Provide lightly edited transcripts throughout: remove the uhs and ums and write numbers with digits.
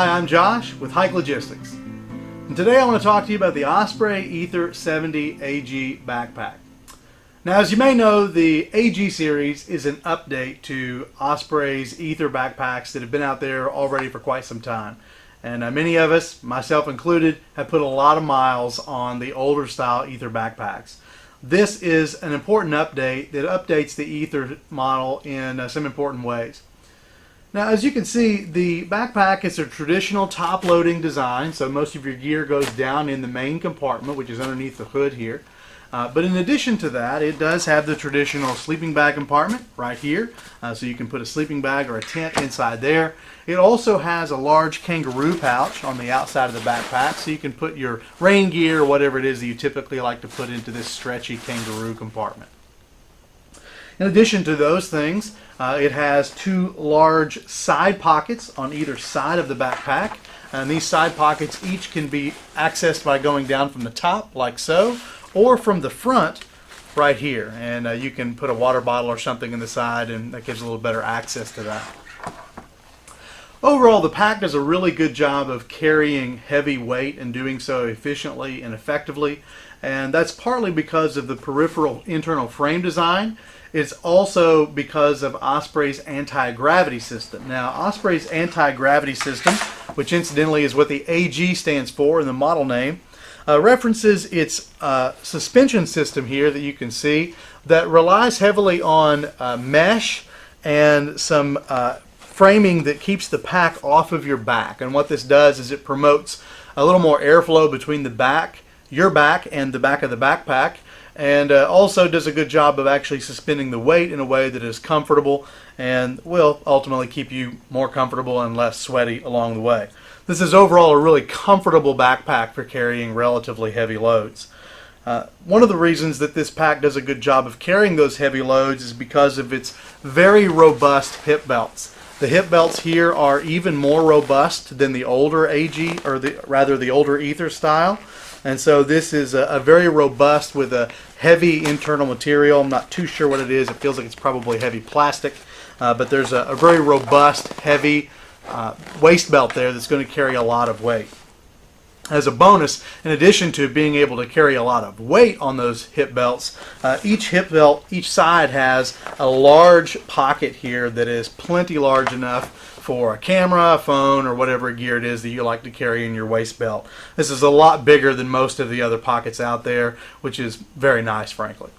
Hi, I'm Josh with Hike Logistics, and today I want to talk to you about the Osprey Aether 70 AG backpack. Now, as you may know, the AG series is an update to Osprey's Aether backpacks that have been out there already for quite some time. And many of us, myself included, have put a lot of miles on the older style Aether backpacks. This is an important update that updates the Aether model in some important ways. Now, as you can see, the backpack is a traditional top-loading design, so most of your gear goes down in the main compartment, which is underneath the hood here. But in addition to that, it does have the traditional sleeping bag compartment right here, so you can put a sleeping bag or a tent inside there. It also has a large kangaroo pouch on the outside of the backpack, so you can put your rain gear or whatever it is that you typically like to put into this stretchy kangaroo compartment. In addition to those things, it has two large side pockets on either side of the backpack, and these side pockets each can be accessed by going down from the top like so, or from the front right here, and you can put a water bottle or something in the side, and that gives a little better access to that. Overall, the pack does a really good job of carrying heavy weight and doing so efficiently and effectively, and that's partly because of the peripheral internal frame design. It's also because of Osprey's anti-gravity system. Now, Osprey's anti-gravity system, which incidentally is what the AG stands for in the model name, references its suspension system here that you can see that relies heavily on mesh and some framing that keeps the pack off of your back. And what this does is it promotes a little more airflow between the back, your back, and the back of the backpack, and also does a good job of actually suspending the weight in a way that is comfortable and will ultimately keep you more comfortable and less sweaty along the way. This is overall a really comfortable backpack for carrying relatively heavy loads. One of the reasons that this pack does a good job of carrying those heavy loads is because of its very robust hip belts. The hip belts here are even more robust than the older AG, or the older Aether style. And so this is a very robust with a heavy internal material. I'm not too sure what it is. It feels like it's probably heavy plastic. But there's a very robust, heavy waist belt there that's going to carry a lot of weight. As a bonus, in addition to being able to carry a lot of weight on those hip belts, each hip belt, each side has a large pocket here that is plenty large enough for a camera, a phone, or whatever gear it is that you like to carry in your waist belt. This is a lot bigger than most of the other pockets out there, which is very nice, frankly.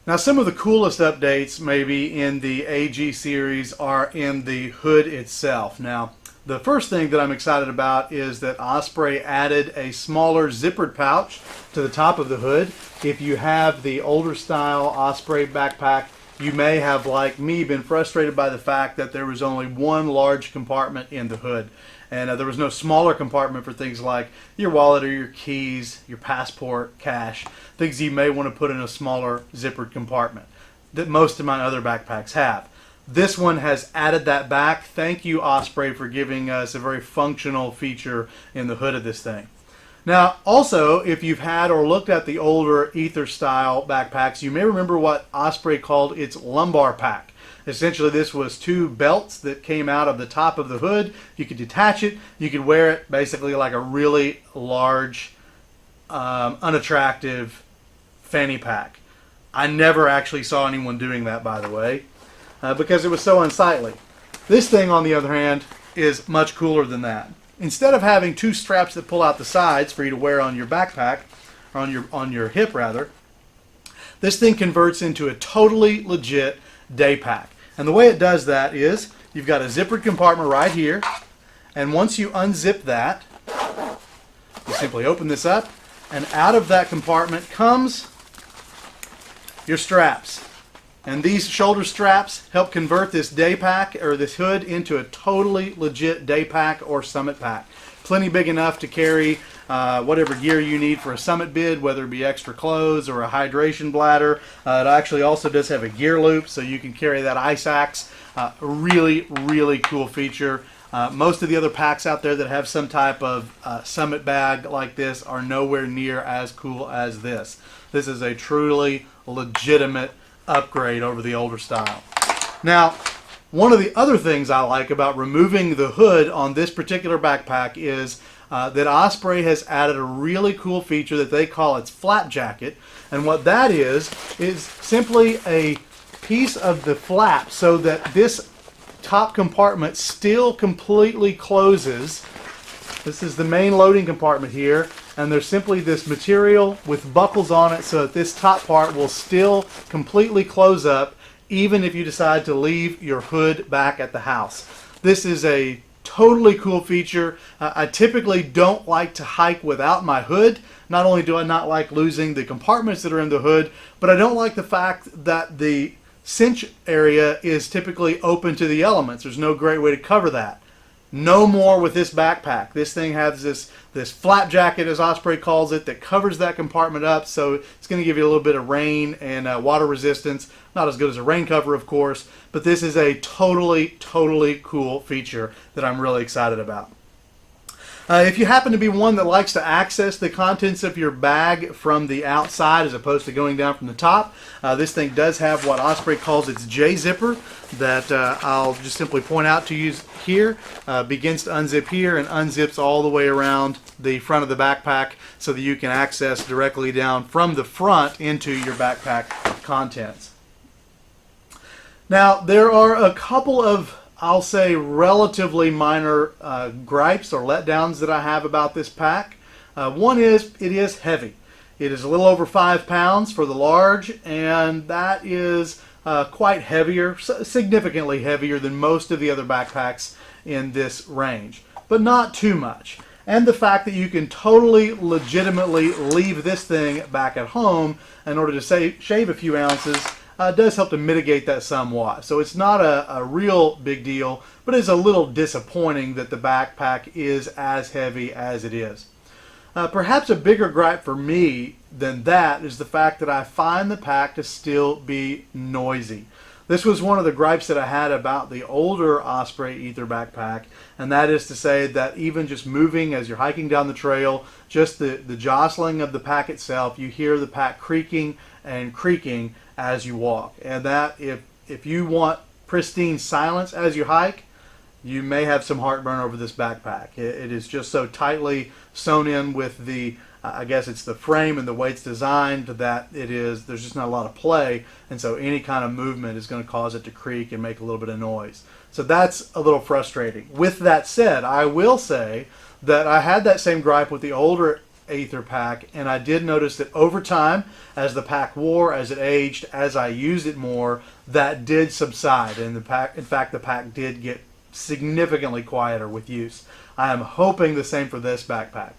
Now, some of the coolest updates maybe in the AG series are in the hood itself. Now, the first thing that I'm excited about is that Osprey added a smaller zippered pouch to the top of the hood. If you have the older style Osprey backpack, you may have, like me, been frustrated by the fact that there was only one large compartment in the hood. And there was no smaller compartment for things like your wallet or your keys, your passport, cash, things you may want to put in a smaller zippered compartment that most of my other backpacks have. This one has added that back. Thank you, Osprey, for giving us a very functional feature in the hood of this thing. Now, also, if you've had or looked at the older Aether style backpacks, you may remember what Osprey called its lumbar pack. Essentially, this was two belts that came out of the top of the hood. You could detach it. You could wear it basically like a really large, unattractive fanny pack. I never actually saw anyone doing that, by the way, because it was so unsightly. This thing, on the other hand, is much cooler than that. Instead of having two straps that pull out the sides for you to wear on your backpack, or on your hip rather, this thing converts into a totally legit day pack. And the way it does that is you've got a zippered compartment right here, and once you unzip that, you simply open this up, and out of that compartment comes your straps. And these shoulder straps help convert this day pack, or this hood, into a totally legit day pack or summit pack. Plenty big enough to carry whatever gear you need for a summit bid, whether it be extra clothes or a hydration bladder. It actually also does have a gear loop, so you can carry that ice axe. Really, really cool feature. Most of the other packs out there that have some type of summit bag like this are nowhere near as cool as this. This is a truly legitimate upgrade over the older style. Now, One of the other things I like about removing the hood on this particular backpack is that Osprey has added a really cool feature that they call its flap jacket. And what that is simply a piece of the flap so that this top compartment still completely closes. This is the main loading compartment here, and there's simply this material with buckles on it so that this top part will still completely close up even if you decide to leave your hood back at the house. This is a totally cool feature. I typically don't like to hike without my hood. Not only do I not like losing the compartments that are in the hood, but I don't like the fact that the cinch area is typically open to the elements. There's no great way to cover that. No more with this backpack. This thing has this flap jacket, as Osprey calls it, that covers that compartment up, so it's going to give you a little bit of rain and water resistance. Not as good as a rain cover, of course, but this is a totally cool feature that I'm really excited about. If you happen to be one that likes to access the contents of your bag from the outside as opposed to going down from the top, this thing does have what Osprey calls its J zipper that I'll just simply point out to you here. Begins to unzip here and unzips all the way around the front of the backpack so that you can access directly down from the front into your backpack contents. Now, there are a couple of, I'll say, relatively minor gripes or letdowns that I have about this pack. One is it is heavy. It is a little over 5 pounds for the large, and that is quite heavier, significantly heavier than most of the other backpacks in this range, but not too much. And the fact that you can totally legitimately leave this thing back at home in order to shave a few ounces does help to mitigate that somewhat. So it's not a real big deal, but it's a little disappointing that the backpack is as heavy as it is. Perhaps a bigger gripe for me than that is the fact that I find the pack to still be noisy. This was one of the gripes that I had about the older Osprey Aether backpack, and that is to say that even just moving as you're hiking down the trail, just the jostling of the pack itself, you hear the pack creaking and creaking as you walk. And that if you want pristine silence as you hike, you may have some heartburn over this backpack. It is just so tightly sewn in with the I guess it's the frame and the way it's designed that there's just not a lot of play, and so any kind of movement is going to cause it to creak and make a little bit of noise. So that's a little frustrating. With that said, I will say that I had that same gripe with the older Aether pack, and I did notice that over time, as the pack wore, as it aged, as I used it more, that did subside, and in fact, the pack did get significantly quieter with use. I am hoping the same for this backpack.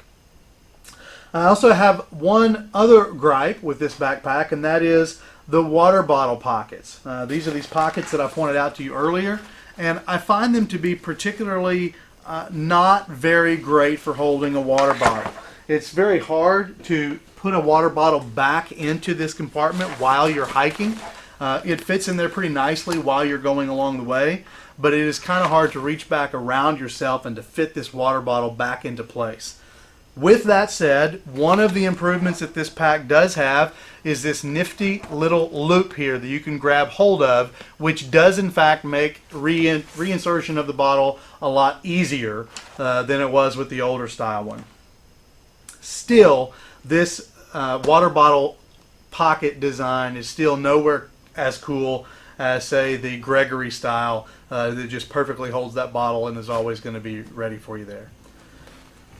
I also have one other gripe with this backpack, and that is the water bottle pockets. These are these pockets that I pointed out to you earlier, and I find them to be particularly not very great for holding a water bottle. It's very hard to put a water bottle back into this compartment while you're hiking. It fits in there pretty nicely while you're going along the way, but it is kind of hard to reach back around yourself and to fit this water bottle back into place. With that said, one of the improvements that this pack does have is this nifty little loop here that you can grab hold of, which does in fact make reinsertion of the bottle a lot easier than it was with the older style one. Still, this water bottle pocket design is still nowhere as cool as, say, the Gregory style that just perfectly holds that bottle and is always going to be ready for you there.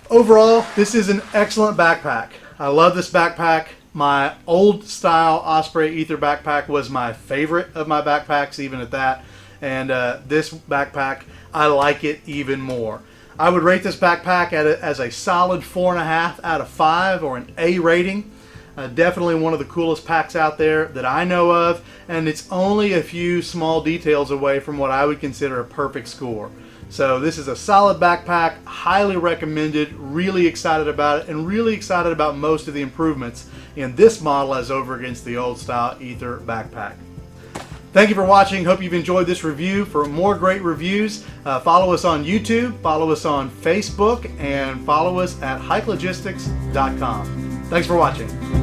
Overall, this is an excellent backpack. I love this backpack. My old style Osprey Aether backpack was my favorite of my backpacks, even at that. And this backpack, I like it even more. I would rate this backpack as a solid 4.5 out of 5, or an A rating. Definitely one of the coolest packs out there that I know of, and it's only a few small details away from what I would consider a perfect score. So this is a solid backpack, highly recommended, really excited about it, and really excited about most of the improvements in this model as over against the old style Aether backpack. Thank you for watching. Hope you've enjoyed this review. For more great reviews, follow us on YouTube, follow us on Facebook, and follow us at hikelogistics.com. Thanks for watching.